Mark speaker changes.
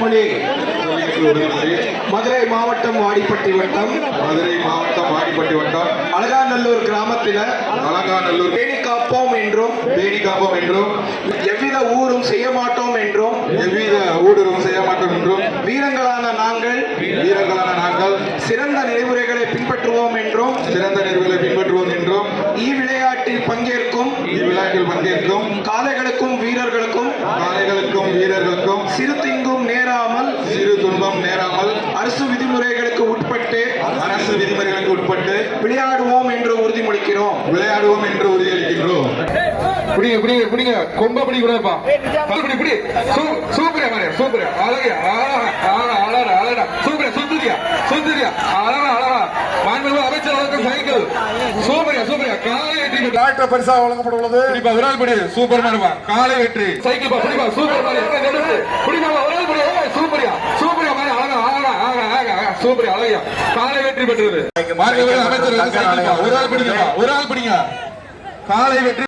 Speaker 1: உறுதிமொழி. மதுரை மாவட்டம் வாடிப்பட்டி வட்டம் அலங்காநல்லூர் கிராமத்தில் பேணி காப்போம் என்றும் எவ்வித ஊரும் செய்ய மாட்டோம் என்றும் வீரங்களான நாங்கள் சிறந்த நெறிமுறைகளை பின்பற்றுவோம் என்றும் இவ்விளையாட்டில் பங்கேற்கும் காளைகளுக்கும் வீரர்களுக்கும் சிறு துன்பம் நேராமல் அரசு விதிமுறைகளுக்கு உட்பட்டு விளையாடுவோம் என்று உறுதியளிக்கிறோம்.
Speaker 2: கொம்ப பிடி கூடப்பா சூப்பரா மாதிரி சூப்பரா அழகா சூப்பரா சுந்தரியா அழகா மாண்புமிகு அமைச்சர் வழங்கும் சைக்கிள் சூப்பரா காலை வெற்றி டாக்டர் பரிசா வழங்கப்பட்டுள்ளது. விரால் படி சூப்பர் மாடுவா காலை வெற்றி சைக்கிள் பிடிப்பா சூப்பர் மாதிரி பிடிப்பா விரால் படி சூப்பரா மாதிரி அழகா சூப்பரா அழகா காலை வெற்றி பெற்றது. மாண்புமிகு அமைச்சர் ஒரு ஆள் பிடிங்க காலை வெற்றி